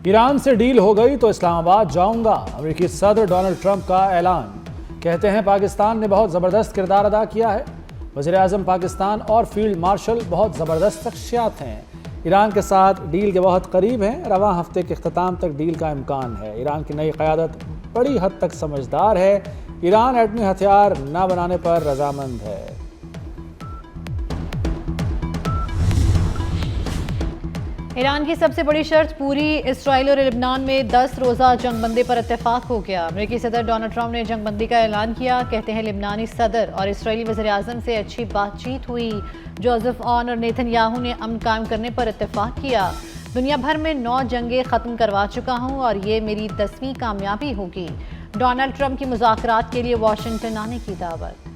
ایران سے ڈیل ہو گئی تو اسلام آباد جاؤں گا، امریکی صدر ڈونلڈ ٹرمپ کا اعلان۔ کہتے ہیں پاکستان نے بہت زبردست کردار ادا کیا ہے۔ وزیر اعظم پاکستان اور فیلڈ مارشل بہت زبردست شخصیات ہیں، ایران کے ساتھ ڈیل کے بہت قریب ہیں، رواں ہفتے کے اختتام تک ڈیل کا امکان ہے۔ ایران کی نئی قیادت بڑی حد تک سمجھدار ہے، ایران ایٹمی ہتھیار نہ بنانے پر رضامند ہے۔ ایران کی سب سے بڑی شرط پوری، اسرائیل اور لبنان میں 10 روزہ جنگ بندی پر اتفاق ہو گیا۔ امریکی صدر ڈونلڈ ٹرمپ نے جنگ بندی کا اعلان کیا۔ کہتے ہیں لبنانی صدر اور اسرائیلی وزیر اعظم سے اچھی بات چیت ہوئی۔ جوزف آن اور نیتن یاہو نے امن قائم کرنے پر اتفاق کیا۔ دنیا بھر میں 9 جنگیں ختم کروا چکا ہوں اور یہ میری 10ویں کامیابی ہوگی۔ ڈونلڈ ٹرمپ کی مذاکرات کے لیے واشنگٹن آنے کی دعوت۔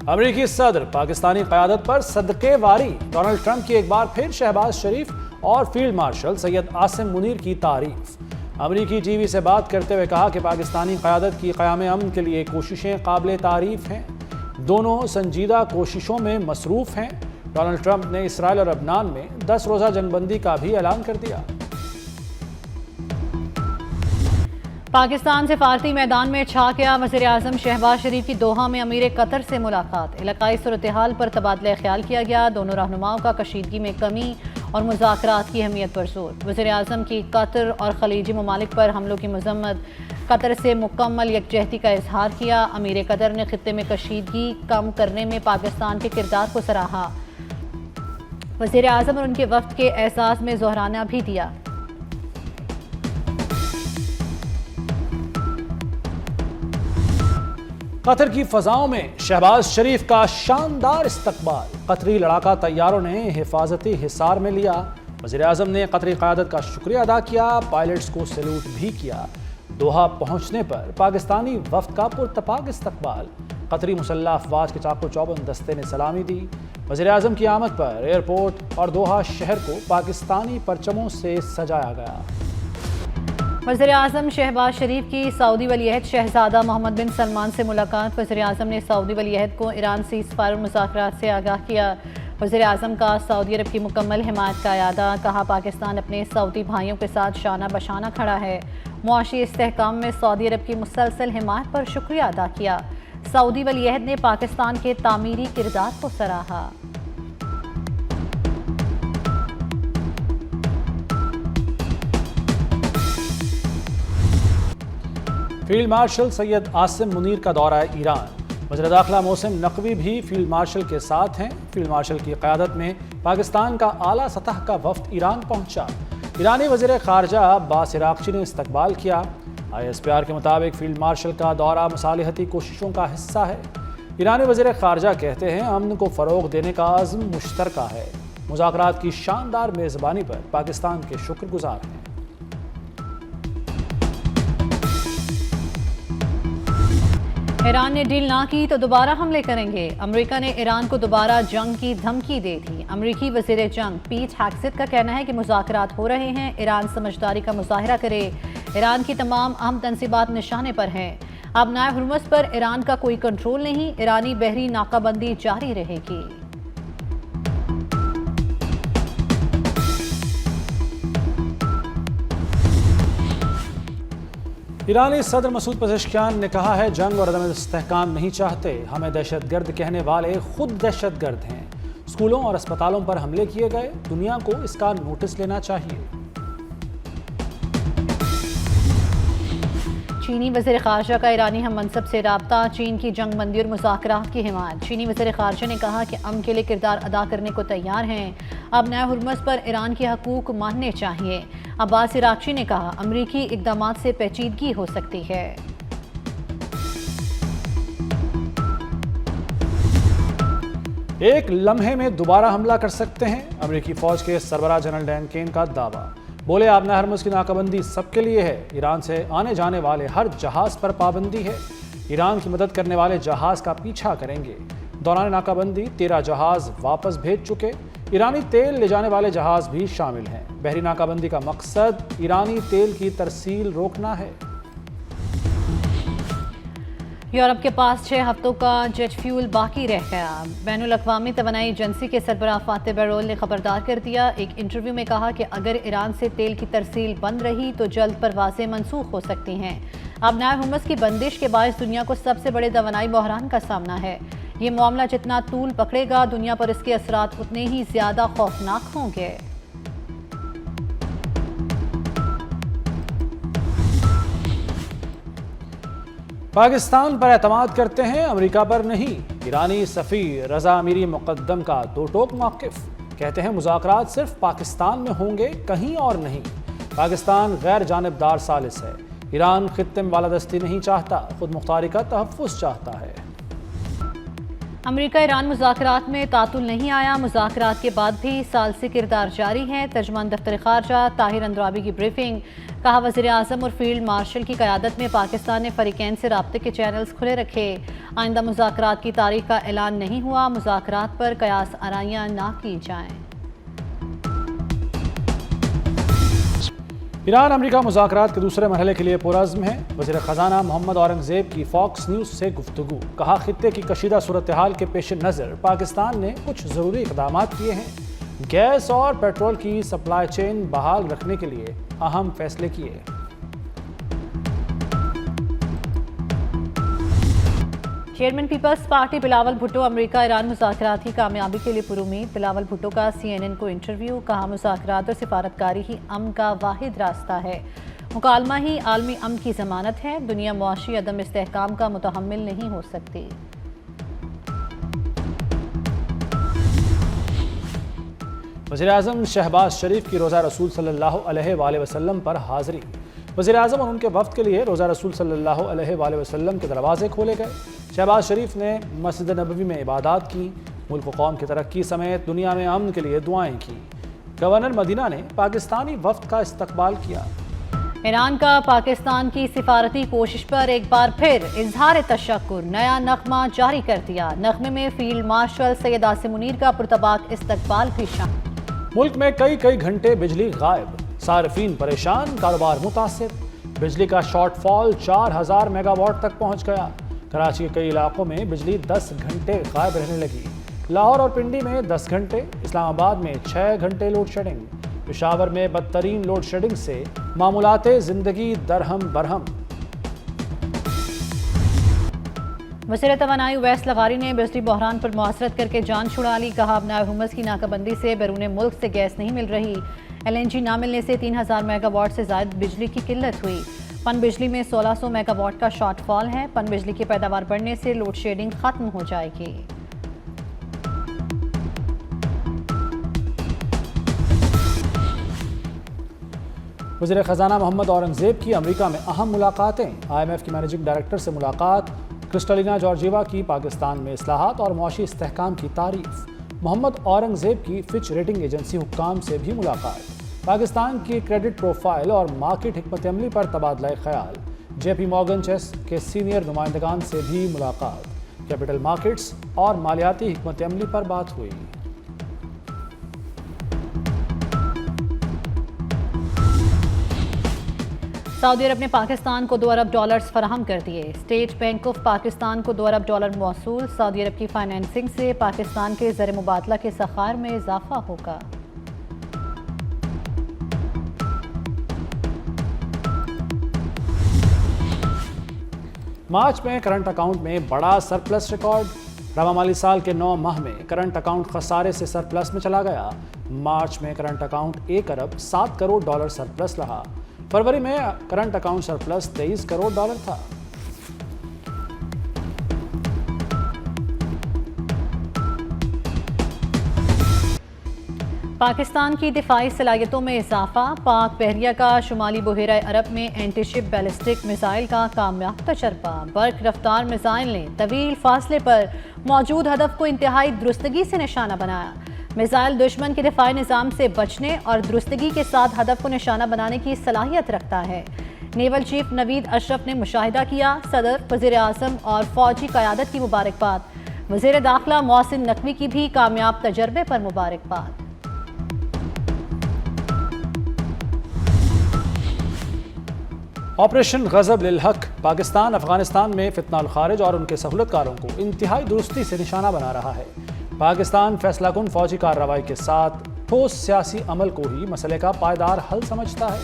امریکی صدر پاکستانی قیادت پر صدقے واری، ڈونلڈ ٹرمپ کی ایک بار پھر شہباز شریف اور فیلڈ مارشل سید عاصم منیر کی تعریف۔ امریکی ٹی وی سے بات کرتے ہوئے کہا کہ پاکستانی قیادت کی قیام امن کے لیے کوششیں قابل تعریف ہیں، دونوں سنجیدہ کوششوں میں مصروف ہیں۔ ڈونلڈ ٹرمپ نے اسرائیل اور لبنان میں 10 روزہ جنگ بندی کا بھی اعلان کر دیا۔ پاکستان سفارتی میدان میں چھا گیا، وزیر اعظم شہباز شریف کی دوحہ میں امیر قطر سے ملاقات۔ علاقائی صورتحال پر تبادلہ خیال کیا گیا، دونوں رہنماؤں کا کشیدگی میں کمی اور مذاکرات کی اہمیت پر زور۔ وزیر اعظم کی قطر اور خلیجی ممالک پر حملوں کی مذمت، قطر سے مکمل یکجہتی کا اظہار کیا۔ امیر قطر نے خطے میں کشیدگی کم کرنے میں پاکستان کے کردار کو سراہا۔ وزیر اعظم اور ان کے وفد کے اعزاز میں ظہرانہ بھی دیا۔ قطر کی فضاؤں میں شہباز شریف کا شاندار استقبال، قطری لڑاکا طیاروں نے حفاظتی حصار میں لیا۔ وزیر اعظم نے قطری قیادت کا شکریہ ادا کیا، پائلٹس کو سیلوٹ بھی کیا۔ دوحہ پہنچنے پر پاکستانی وفد کا پرتپاک استقبال، قطری مسلح افواج کے چاق و چوبند دستے نے سلامی دی۔ وزیر اعظم کی آمد پر ایئرپورٹ اور دوحہ شہر کو پاکستانی پرچموں سے سجایا گیا۔ وزیر اعظم شہباز شریف کی سعودی ولی عہد شہزادہ محمد بن سلمان سے ملاقات۔ وزیر اعظم نے سعودی ولی عہد کو ایران سیز فائر مذاکرات سے آگاہ کیا۔ وزیر اعظم کا سعودی عرب کی مکمل حمایت کا اعادہ، کہا پاکستان اپنے سعودی بھائیوں کے ساتھ شانہ بشانہ کھڑا ہے۔ معاشی استحکام میں سعودی عرب کی مسلسل حمایت پر شکریہ ادا کیا۔ سعودی ولی عہد نے پاکستان کے تعمیری کردار کو سراہا۔ فیلڈ مارشل سید عاصم منیر کا دورہ ایران، وزیر داخلہ محسن نقوی بھی فیلڈ مارشل کے ساتھ ہیں۔ فیلڈ مارشل کی قیادت میں پاکستان کا اعلیٰ سطح کا وفد ایران پہنچا۔ ایرانی وزیر خارجہ عباس عراقچی نے استقبال کیا۔ ISPR کے مطابق فیلڈ مارشل کا دورہ مصالحتی کوششوں کا حصہ ہے۔ ایرانی وزیر خارجہ کہتے ہیں امن کو فروغ دینے کا عزم مشترکہ ہے، مذاکرات کی شاندار میزبانی پر پاکستان کے شکر گزار ہیں۔ ایران نے ڈیل نہ کی تو دوبارہ حملے کریں گے، امریکہ نے ایران کو دوبارہ جنگ کی دھمکی دے دی۔ امریکی وزیر جنگ پیٹ ہیگسیت کا کہنا ہے کہ مذاکرات ہو رہے ہیں، ایران سمجھداری کا مظاہرہ کرے۔ ایران کی تمام اہم تنصیبات نشانے پر ہیں، اب نائے ہرمز پر ایران کا کوئی کنٹرول نہیں، ایرانی بحری ناکہ بندی جاری رہے گی۔ ایرانی صدر مسعود پزشکیان نے کہا ہے جنگ اور عدم استحکام نہیں چاہتے، ہمیں دہشت گرد کہنے والے خود دہشت گرد ہیں۔ اسکولوں اور اسپتالوں پر حملے کیے گئے، دنیا کو اس کا نوٹس لینا چاہیے۔ چینی وزیر خارجہ کا ایرانی ہم منصب سے رابطہ، چین کی جنگ بندی اور مذاکرات کی حمایت۔ چینی وزیر خارجہ نے کہا کہ امن کے لیے کردار ادا کرنے کو تیار ہیں، اب نئے ہرمز پر ایران کے حقوق ماننے چاہیے۔ عباس عراقچی نے کہا امریکی اقدامات سے پیچیدگی ہو سکتی ہے۔ ایک لمحے میں دوبارہ حملہ کر سکتے ہیں، امریکی فوج کے سربراہ جنرل ڈین کین کا دعویٰ۔ بولے آبنہ ہرمز کی ناکہ بندی سب کے لیے ہے، ایران سے آنے جانے والے ہر جہاز پر پابندی ہے، ایران کی مدد کرنے والے جہاز کا پیچھا کریں گے۔ دوران ناکہ بندی 13 جہاز واپس بھیج چکے، ایرانی تیل لے جانے والے جہاز بھی شامل ہیں۔ بحری ناکہ بندی کا مقصد ایرانی تیل کی ترسیل روکنا ہے۔ یورپ کے پاس 6 ہفتوں کا جیٹ فیول باقی رہ گیا۔ بین الاقوامی توانائی ایجنسی کے سربراہ فاتح بیرول نے خبردار کر دیا۔ ایک انٹرویو میں کہا کہ اگر ایران سے تیل کی ترسیل بند رہی تو جلد پروازیں منسوخ ہو سکتی ہیں۔ ابنائے حمص کی بندش کے باعث دنیا کو سب سے بڑے توانائی بحران کا سامنا ہے۔ یہ معاملہ جتنا طول پکڑے گا دنیا پر اس کے اثرات اتنے ہی زیادہ خوفناک ہوں گے۔ پاکستان پر اعتماد کرتے ہیں، امریکہ پر نہیں۔ ایرانی سفیر رضا امیری مقدم کا دو ٹوک موقف، کہتے ہیں مذاکرات صرف پاکستان میں ہوں گے، کہیں اور نہیں۔ پاکستان غیر جانبدار ثالث ہے، ایران خطے میں بالادستی نہیں چاہتا، خود مختاری کا تحفظ چاہتا ہے۔ امریکہ ایران مذاکرات میں تعطل نہیں آیا، مذاکرات کے بعد بھی ثالثی کردار جاری ہے۔ ترجمان دفتر خارجہ طاہر اندرابی کی بریفنگ، کہا وزیر اعظم اور فیلڈ مارشل کی قیادت میں پاکستان نے فریقین سے رابطے کے چینلز کھلے رکھے۔ آئندہ مذاکرات کی تاریخ کا اعلان نہیں ہوا، مذاکرات پر قیاس آرائیاں نہ کی جائیں۔ ایران امریکہ مذاکرات کے دوسرے مرحلے کے لیے پرعزم ہے۔ وزیر خزانہ محمد اورنگزیب کی فاکس نیوز سے گفتگو، کہا خطے کی کشیدہ صورتحال کے پیش نظر پاکستان نے کچھ ضروری اقدامات کیے ہیں، گیس اور پیٹرول کی سپلائی چین بحال رکھنے کے لیے اہم فیصلے کیے۔ چیئرمین پیپلز پارٹی بلاول بھٹو امریکہ ایران مذاکرات کی کامیابی کے لیے پرامید۔ بلاول بھٹو کا CNN کو انٹرویو، کہا مذاکرات اور سفارتکاری ہی امن کا واحد راستہ ہے، مکالمہ ہی عالمی امن کی ضمانت ہے، دنیا معاشی عدم استحکام کا متحمل نہیں ہو سکتی۔ وزیر اعظم شہباز شریف کی روزہ رسول صلی اللہ علیہ وآلہ وسلم پر حاضری، وزیر اعظم اور ان کے وفد کے لیے روزہ رسول صلی اللہ علیہ وآلہ وسلم کے دروازے کھولے گئے۔ شہباز شریف نے مسجد نبوی میں عبادات کی، ملک و قوم کی ترقی سمیت دنیا میں امن کے لیے دعائیں کی۔ گورنر مدینہ نے پاکستانی وفد کا استقبال کیا۔ ایران کا پاکستان کی سفارتی کوشش پر ایک بار پھر اظہار تشکر، نیا نغمہ جاری کر دیا۔ نغمے میں فیلڈ مارشل سید عاصم منیر کا پرتپاک استقبال بھی شامل۔ ملک میں کئی گھنٹے بجلی غائب، صارفین پریشان، کاروبار متاثر۔ بجلی کا شارٹ فال 4000 میگا واٹ تک پہنچ گیا۔ کراچی کے کئی علاقوں میں بجلی 10 گھنٹے غائب رہنے لگی۔ لاہور اور پنڈی میں 10 گھنٹے، اسلام آباد میں 6 گھنٹے لوڈ شیڈنگ۔ پشاور میں بدترین لوڈ شیڈنگ سے معمولات زندگی درہم برہم۔ وزیر توانائی اویس لغاری نے بجلی بحران پر معاصرت کر کے جان چھڑا لی، کہا ابنائے حمص کی ناکہ بندی سے بیرون ملک سے گیس نہیں مل رہی۔ LNG نہ ملنے سے 3000 میگا واٹ سے زائد بجلی کی قلت ہوئی۔ پن بجلی میں 1600 میگا واٹ کا شارٹ فال ہے۔ پن بجلی کی پیداوار بڑھنے سے لوڈ شیڈنگ ختم ہو جائے گی۔ وزیر خزانہ محمد اورنگزیب کی امریکہ میں اہم ملاقاتیں، IMF کی مینیجنگ ڈائریکٹر سے ملاقات، کرسٹلینا جارجیوا کی پاکستان میں اصلاحات اور معاشی استحکام کی تعریف۔ محمد اورنگزیب کی فچ ریٹنگ ایجنسی حکام سے بھی ملاقات، پاکستان کی کریڈٹ پروفائل اور مارکیٹ حکمت عملی پر تبادلہ خیال۔ JP مورگن چیس کے سینئر نمائندگان سے بھی ملاقات، کیپٹل مارکیٹس اور مالیاتی حکمت عملی پر بات ہوئی۔ سعودی عرب نے پاکستان کو $2 ارب فراہم کر دیے۔ اسٹیٹ بینک آف پاکستان کو $2 ارب موصول۔ سعودی عرب کی فائنینسنگ سے پاکستان کے زر مبادلہ کے ذخائر میں اضافہ ہوگا۔ مارچ میں کرنٹ اکاؤنٹ میں بڑا سرپلس ریکارڈ، رواں مالی سال کے 9 ماہ میں کرنٹ اکاؤنٹ خسارے سے سرپلس میں چلا گیا۔ مارچ میں کرنٹ اکاؤنٹ $1 ارب 7 کروڑ سرپلس رہا۔ فروری میں کرنٹ اکاؤنٹ سرپلس $23 کروڑ تھا۔ پاکستان کی دفاعی صلاحیتوں میں اضافہ، پاک بحریہ کا شمالی بحیرہ عرب میں اینٹی شپ بیلسٹک میزائل کا کامیاب تجربہ۔ برق رفتار میزائل نے طویل فاصلے پر موجود ہدف کو انتہائی درستگی سے نشانہ بنایا۔ میزائل دشمن کے دفاعی نظام سے بچنے اور درستگی کے ساتھ ہدف کو نشانہ بنانے کی صلاحیت رکھتا ہے۔ نیول چیف نوید اشرف نے مشاہدہ کیا، صدر، وزیر اعظم اور فوجی قیادت کی مبارکباد۔ وزیر داخلہ محسن نقوی کی بھی کامیاب تجربے پر مبارکباد۔ آپریشن غضب للحق پاکستان افغانستان میں فتنہ الخارج اور ان کے سہولت کاروں کو انتہائی درستی سے نشانہ بنا رہا ہے۔ پاکستان فیصلہ کن فوجی کارروائی کے ساتھ ٹھوس سیاسی عمل کو ہی مسئلے کا پائیدار حل سمجھتا ہے۔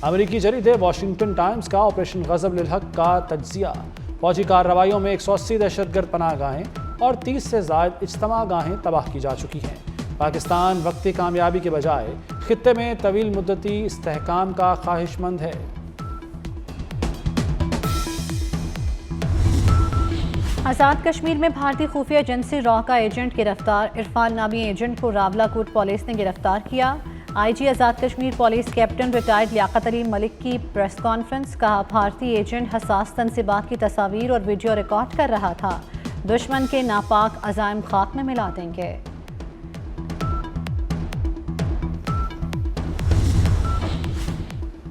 امریکی جریدے واشنگٹن ٹائمز کا آپریشن غضب للحق کا تجزیہ: فوجی کارروائیوں میں 180 دہشت گرد پناہ گاہیں اور 30 سے زائد اجتماع گاہیں تباہ کی جا چکی ہیں۔ پاکستان وقتی کامیابی کے بجائے خطے میں طویل مدتی استحکام کا خواہش مند ہے۔ آزاد کشمیر میں بھارتی خفیہ ایجنسی را کا ایجنٹ گرفتار، عرفان نامی ایجنٹ کو راولہ کوٹ پولیس نے گرفتار کیا۔ آئی جی Azad Kashmir police captain retired Liaquat Ali ملک کی پریس کانفرنس، کہا بھارتی ایجنٹ حساس تنصیبات کی تصاویر اور ویڈیو ریکارڈ کر رہا تھا، دشمن کے ناپاک عزائم خاک میں ملا دیں گے۔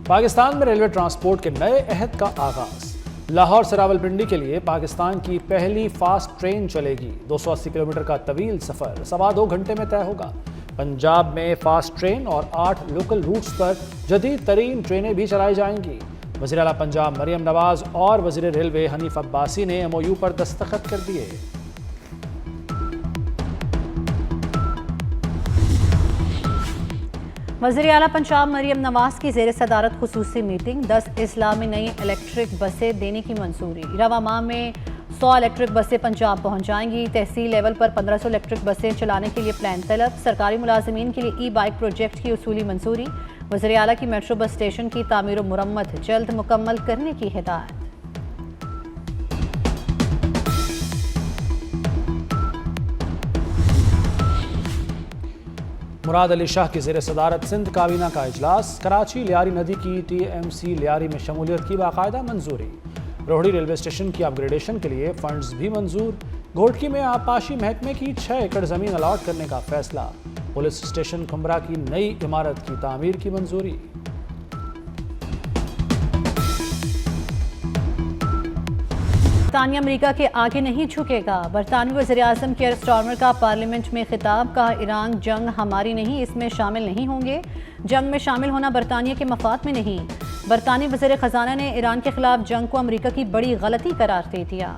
پاکستان میں ریلوے ٹرانسپورٹ کے نئے عہد کا آغاز، لاہور سے راولپنڈی کے لیے پاکستان کی پہلی فاسٹ ٹرین چلے گی۔ 280 کلومیٹر کا طویل سفر 2.25 گھنٹے میں طے ہوگا۔ پنجاب میں فاسٹ ٹرین اور 8 لوکل روٹس پر جدید ترین ٹرینیں بھی چلائی جائیں گی۔ وزیر اعلیٰ پنجاب مریم نواز اور وزیر ریلوے حنیف عباسی نے MOU پر دستخط کر دیے۔ وزیر اعلیٰ پنجاب مریم نواز کی زیر صدارت خصوصی میٹنگ، 10 اضلاع میں نئی الیکٹرک بسیں دینے کی منظوری۔ رواں ماہ میں 100 الیکٹرک بسیں پنجاب پہنچ جائیں گی۔ تحصیل لیول پر 1500 الیکٹرک بسیں چلانے کے لیے پلان طلب۔ سرکاری ملازمین کے لیے ای بائک پروجیکٹ کی اصولی منظوری۔ وزیر اعلیٰ کی میٹرو بس اسٹیشن کی تعمیر و مرمت جلد مکمل کرنے کی ہدایت۔ مراد علی شاہ کی زیر صدارت سندھ کابینہ کا اجلاس، کراچی لیاری ندی کی TMC لیاری میں شمولیت کی باقاعدہ منظوری۔ روہڑی ریلوے اسٹیشن کی اپ گریڈیشن کے لیے فنڈز بھی منظور۔ گھوٹکی میں آبپاشی محکمے کی 6 ایکڑ زمین الاٹ کرنے کا فیصلہ۔ پولیس اسٹیشن کھمبرا کی نئی عمارت کی تعمیر کی منظوری۔ برطانیہ امریکہ کے آگے نہیں جھکے گا، برطانوی وزیر اعظم کیئر سٹارمر کا پارلیمنٹ میں خطاب، کہا ایران جنگ ہماری نہیں، اس میں شامل نہیں ہوں گے۔ جنگ میں شامل ہونا برطانیہ کے مفاد میں نہیں۔ برطانوی وزیر خزانہ نے ایران کے خلاف جنگ کو امریکہ کی بڑی غلطی قرار دے دیا۔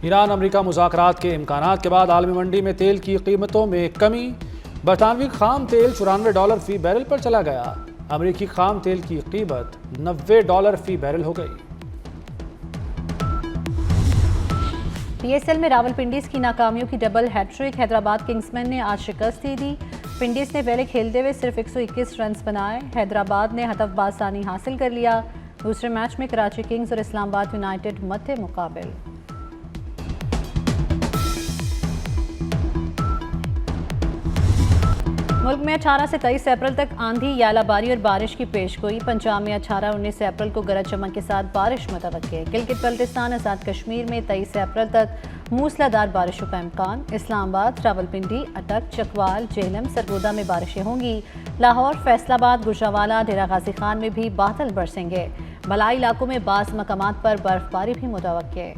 ایران امریکہ مذاکرات کے امکانات کے بعد عالمی منڈی میں تیل کی قیمتوں میں کمی، برطانوی خام تیل $94 فی بیرل پر چلا گیا۔ امریکی خام تیل کی قیمت $90 فی بیرل ہو گئی۔ PSL میں راولپنڈیز کی ناکامیوں کی ڈبل ہیٹرک، حیدرآباد کنگزمین نے آج شکست دے دی۔ پنڈیز نے پہلے کھیلتے ہوئے صرف 121 رنز بنائے، حیدرآباد نے ہدف باز ثانی حاصل کر لیا۔ دوسرے میچ میں کراچی کنگز اور اسلام آباد یونائیٹڈ مدھے مقابل۔ ملک میں 18 سے 23 اپریل تک آندھی، یالہ باری اور بارش کی پیشگوئی۔ پنجاب میں 18 اور 19 اپریل کو گرج چمک کے ساتھ بارش متوقع۔ گلگت بلتستان آزاد کشمیر میں 23 اپریل تک موسلا دھار بارشوں کا امکان۔ اسلام آباد، راولپنڈی، اٹک، چکوال، جہلم، سرگودا میں بارشیں ہوں گی۔ لاہور، فیصل آباد، گوجرانوالہ، ڈیرہ غازی خان میں بھی بادل برسیں گے۔ بالائی علاقوں میں بعض مقامات پر برف باری بھی متوقع ہے۔